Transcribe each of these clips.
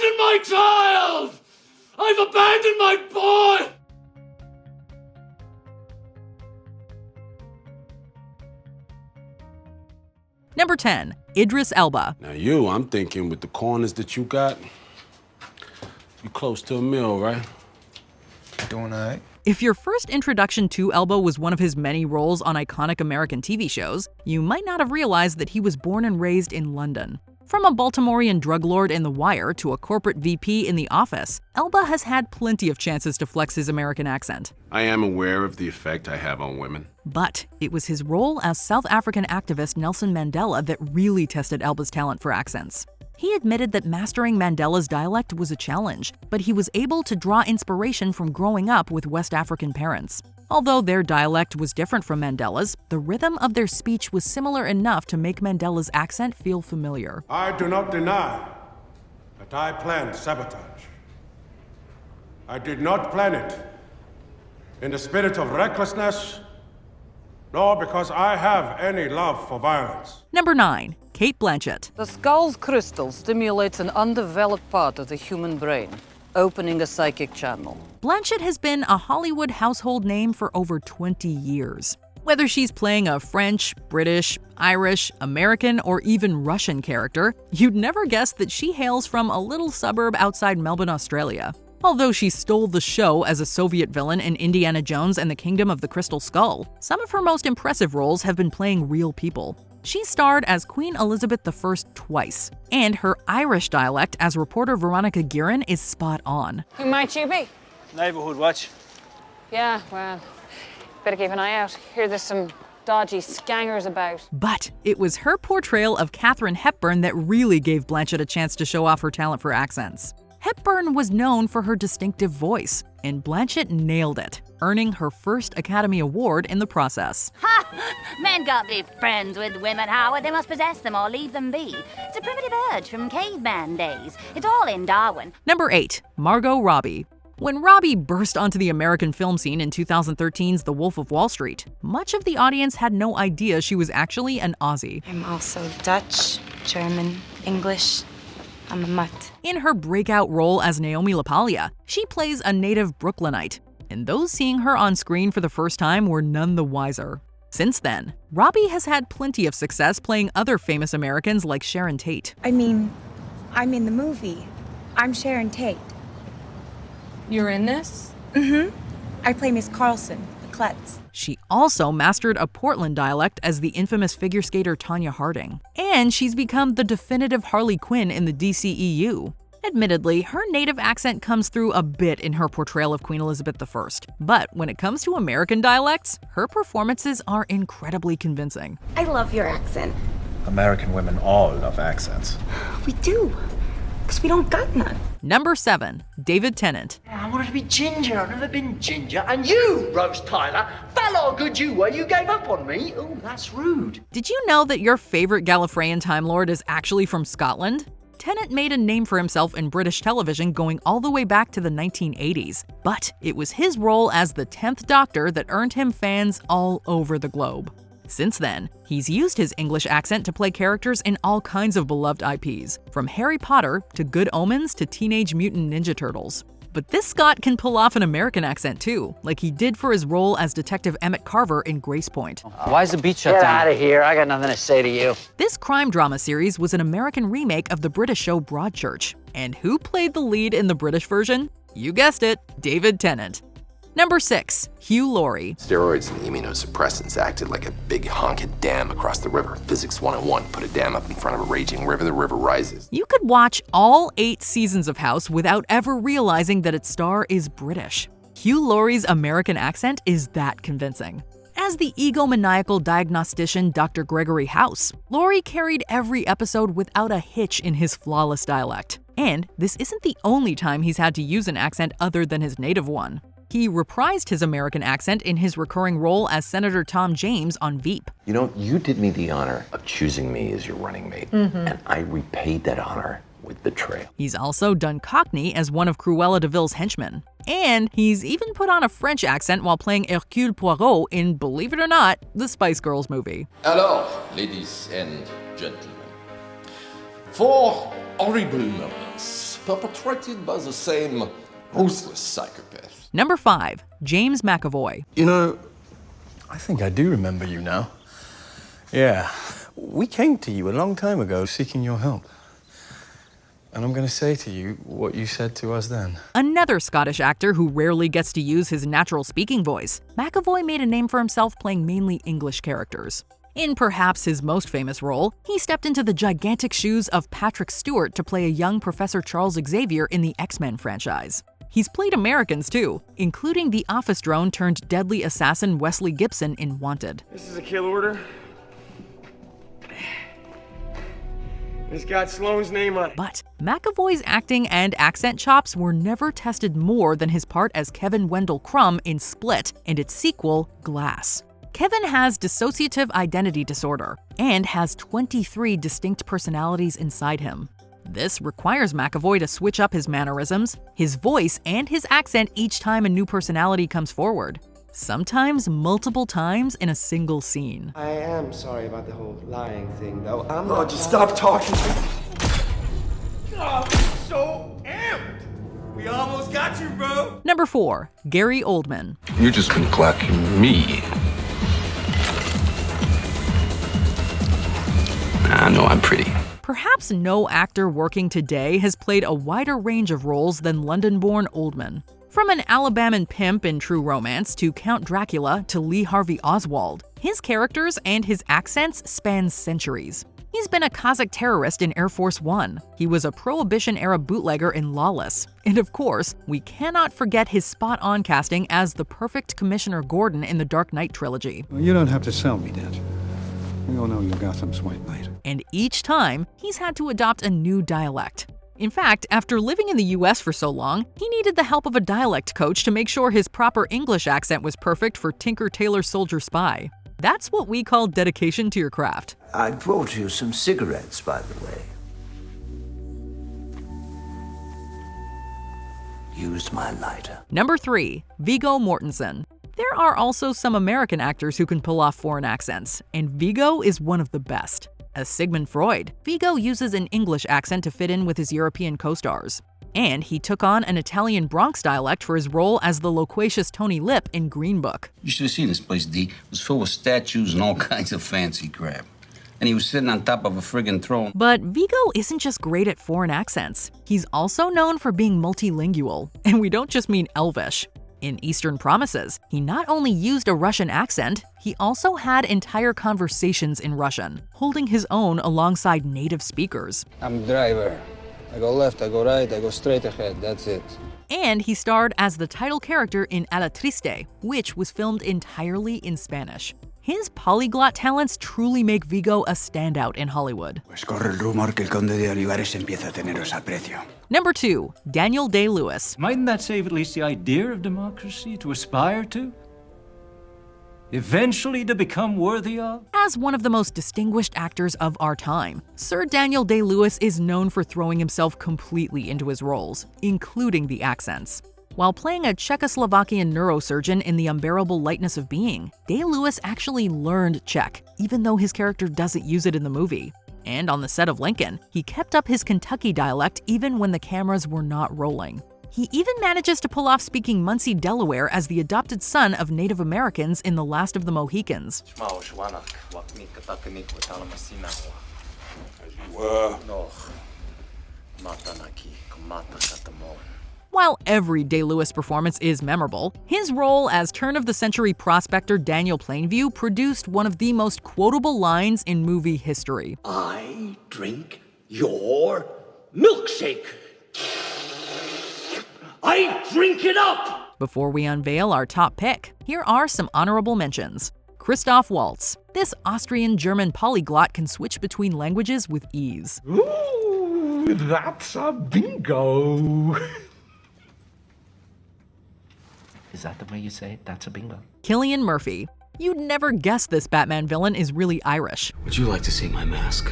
abandoned my child! I've abandoned my boy! Number 10. Idris Elba. Now I'm thinking with the corners that you got, you close to a meal, right? Doing all right. If your first introduction to Elba was one of his many roles on iconic American TV shows, you might not have realized that he was born and raised in London. From a Baltimorean drug lord in The Wire to a corporate VP in The Office, Elba has had plenty of chances to flex his American accent. I am aware of the effect I have on women. But it was his role as South African activist Nelson Mandela that really tested Elba's talent for accents. He admitted that mastering Mandela's dialect was a challenge, but he was able to draw inspiration from growing up with West African parents. Although their dialect was different from Mandela's, the rhythm of their speech was similar enough to make Mandela's accent feel familiar. I do not deny that I planned sabotage. I did not plan it in the spirit of recklessness, nor because I have any love for violence. Number 9. Cate Blanchett. The skull's crystal stimulates an undeveloped part of the human brain, opening a psychic channel. Blanchett has been a Hollywood household name for over 20 years. Whether she's playing a French, British, Irish, American, or even Russian character, you'd never guess that she hails from a little suburb outside Melbourne, Australia. Although she stole the show as a Soviet villain in Indiana Jones and the Kingdom of the Crystal Skull, some of her most impressive roles have been playing real people. She starred as Queen Elizabeth I twice, and her Irish dialect as reporter Veronica Guerin is spot on. Who might you be? Neighborhood watch. Yeah, well, better keep an eye out. Hear there's some dodgy scangers about. But it was her portrayal of Katharine Hepburn that really gave Blanchett a chance to show off her talent for accents. Hepburn was known for her distinctive voice, and Blanchett nailed it, earning her first Academy Award in the process. Ha! Men can't be friends with women, Howard. They must possess them or leave them be. It's a primitive urge from caveman days. It's all in Darwin. Number 8. Margot Robbie. When Robbie burst onto the American film scene in 2013's The Wolf of Wall Street, much of the audience had no idea she was actually an Aussie. I'm also Dutch, German, English. I'm a mutt. In her breakout role as Naomi LaPaglia, she plays a native Brooklynite, and those seeing her on screen for the first time were none the wiser. Since then, Robbie has had plenty of success playing other famous Americans like Sharon Tate. I mean, I'm in the movie. I'm Sharon Tate. You're in this? Mm-hmm. I play Miss Carlson, the klutz. She also mastered a Portland dialect as the infamous figure skater Tonya Harding. And she's become the definitive Harley Quinn in the DCEU. Admittedly, her native accent comes through a bit in her portrayal of Queen Elizabeth I. But when it comes to American dialects, her performances are incredibly convincing. I love your accent. American women all love accents. We do, because we don't got none. Number 7. David Tennant. I wanted to be ginger. I've never been ginger. And you, Rose Tyler, fell how good you were. You gave up on me. Oh, that's rude. Did you know that your favorite Gallifreyan Time Lord is actually from Scotland? Tennant made a name for himself in British television going all the way back to the 1980s. But it was his role as the 10th Doctor that earned him fans all over the globe. Since then, he's used his English accent to play characters in all kinds of beloved IPs, from Harry Potter to Good Omens to Teenage Mutant Ninja Turtles. But this Scot can pull off an American accent too, like he did for his role as Detective Emmett Carver in Grace Point. Why is the beach shut down? Get out of here. I got nothing to say to you. This crime drama series was an American remake of the British show Broadchurch. And who played the lead in the British version? You guessed it, David Tennant. Number 6. Hugh Laurie. Steroids and immunosuppressants acted like a big honking dam across the river. Physics 101, put a dam up in front of a raging river, the river rises. You could watch all 8 seasons of House without ever realizing that its star is British. Hugh Laurie's American accent is that convincing. As the egomaniacal diagnostician Dr. Gregory House, Laurie carried every episode without a hitch in his flawless dialect. And this isn't the only time he's had to use an accent other than his native one. He reprised his American accent in his recurring role as Senator Tom James on Veep. You know, you did me the honor of choosing me as your running mate, and I repaid that honor with betrayal. He's also done Cockney as one of Cruella de Vil's henchmen. And he's even put on a French accent while playing Hercule Poirot in, believe it or not, the Spice Girls movie. Alors, ladies and gentlemen, 4 horrible moments perpetrated by the same ruthless psychopath. Number 5. James McAvoy. You know, I think I do remember you now. Yeah, we came to you a long time ago seeking your help. And I'm going to say to you what you said to us then. Another Scottish actor who rarely gets to use his natural speaking voice, McAvoy made a name for himself playing mainly English characters. In perhaps his most famous role, he stepped into the gigantic shoes of Patrick Stewart to play a young Professor Charles Xavier in the X-Men franchise. He's played Americans too, including the office drone turned deadly assassin Wesley Gibson in Wanted. This is a kill order. It's got Sloane's name on it. But McAvoy's acting and accent chops were never tested more than his part as Kevin Wendell Crumb in Split and its sequel, Glass. Kevin has dissociative identity disorder and has 23 distinct personalities inside him. This requires McAvoy to switch up his mannerisms, his voice, and his accent each time a new personality comes forward. Sometimes multiple times in a single scene. I am sorry about the whole lying thing, though. Oh, just stop talking. Oh, I'm so amped. We almost got you, bro. Number 4. Gary Oldman. You just been clacking me. I know I'm pretty. Perhaps no actor working today has played a wider range of roles than London-born Oldman. From an Alabaman pimp in True Romance to Count Dracula to Lee Harvey Oswald, his characters and his accents span centuries. He's been a Kazakh terrorist in Air Force One. He was a Prohibition-era bootlegger in Lawless. And of course, we cannot forget his spot-on casting as the perfect Commissioner Gordon in the Dark Knight trilogy. Well, you don't have to sell me that. We all know you're Gotham's White Knight. And each time, he's had to adopt a new dialect. In fact, after living in the US for so long, he needed the help of a dialect coach to make sure his proper English accent was perfect for Tinker Tailor Soldier Spy. That's what we call dedication to your craft. I brought you some cigarettes, by the way. Use my lighter. Number 3. Viggo Mortensen. There are also some American actors who can pull off foreign accents, and Viggo is one of the best. As Sigmund Freud, Viggo uses an English accent to fit in with his European co-stars. And he took on an Italian Bronx dialect for his role as the loquacious Tony Lip in Green Book. You should have seen this place, D. It was filled with statues and all kinds of fancy crap. And he was sitting on top of a friggin' throne. But Viggo isn't just great at foreign accents. He's also known for being multilingual. And we don't just mean Elvish. In Eastern Promises, he not only used a Russian accent, he also had entire conversations in Russian, holding his own alongside native speakers. I'm a driver. I go left, I go right, I go straight ahead, that's it. And he starred as the title character in A la Triste, which was filmed entirely in Spanish. His polyglot talents truly make Viggo a standout in Hollywood. Pues corre el rumor que el conde de Olivares empieza a teneros aprecio. Number 2. Daniel Day-Lewis. Mightn't that save at least the idea of democracy to aspire to? Eventually to become worthy of? As one of the most distinguished actors of our time, Sir Daniel Day-Lewis is known for throwing himself completely into his roles, including the accents. While playing a Czechoslovakian neurosurgeon in The Unbearable Lightness of Being, Day-Lewis actually learned Czech, even though his character doesn't use it in the movie. And on the set of Lincoln, he kept up his Kentucky dialect even when the cameras were not rolling. He even manages to pull off speaking Muncie, Delaware as the adopted son of Native Americans in The Last of the Mohicans. While every Day-Lewis performance is memorable, his role as turn-of-the-century prospector Daniel Plainview produced one of the most quotable lines in movie history. I drink your milkshake. I drink it up! Before we unveil our top pick, here are some honorable mentions. Christoph Waltz. This Austrian-German polyglot can switch between languages with ease. Ooh, that's a bingo. Is that the way you say it? That's a bingo. Cillian Murphy. You'd never guess this Batman villain is really Irish. Would you like to see my mask?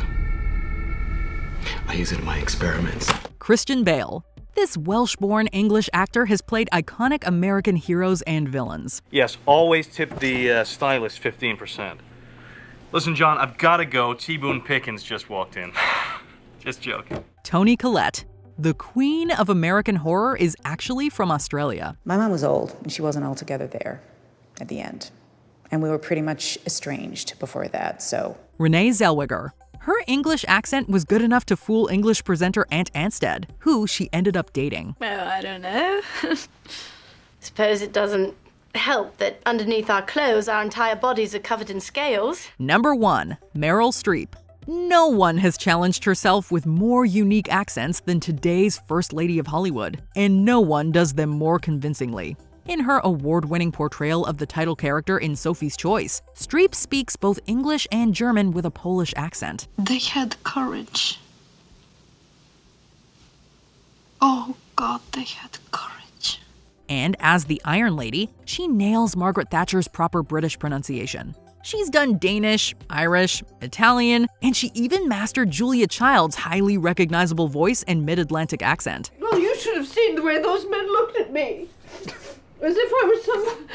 I use it in my experiments. Christian Bale. This Welsh-born English actor has played iconic American heroes and villains. Yes, always tip the stylist 15%. Listen, John, I've got to go. T. Boone Pickens just walked in. Just joking. Toni Collette. the queen of American horror is actually from Australia. My mom was old, and she wasn't altogether there at the end. And we were pretty much estranged before that, so... Renee Zellweger. Her English accent was good enough to fool English presenter Aunt Anstead, who she ended up dating. Oh, I don't know. Suppose it doesn't help that underneath our clothes, our entire bodies are covered in scales. Number 1, Meryl Streep. No one has challenged herself with more unique accents than today's First Lady of Hollywood, and no one does them more convincingly. In her award-winning portrayal of the title character in Sophie's Choice, Streep speaks both English and German with a Polish accent. They had courage. Oh God, they had courage. And as the Iron Lady, she nails Margaret Thatcher's proper British pronunciation. She's done Danish, Irish, Italian, and she even mastered Julia Child's highly recognizable voice and mid-Atlantic accent. Well, you should have seen the way those men looked at me. As if I was some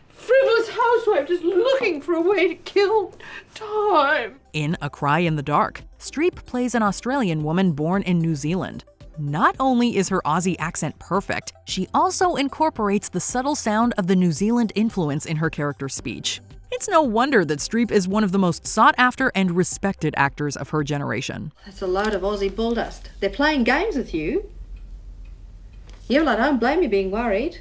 frivolous housewife just looking for a way to kill time. In A Cry in the Dark, Streep plays an Australian woman born in New Zealand. Not only is her Aussie accent perfect, she also incorporates the subtle sound of the New Zealand influence in her character's speech. It's no wonder that Streep is one of the most sought-after and respected actors of her generation. That's a load of Aussie bulldust. They're playing games with you. Yeah, well, I don't blame you being worried.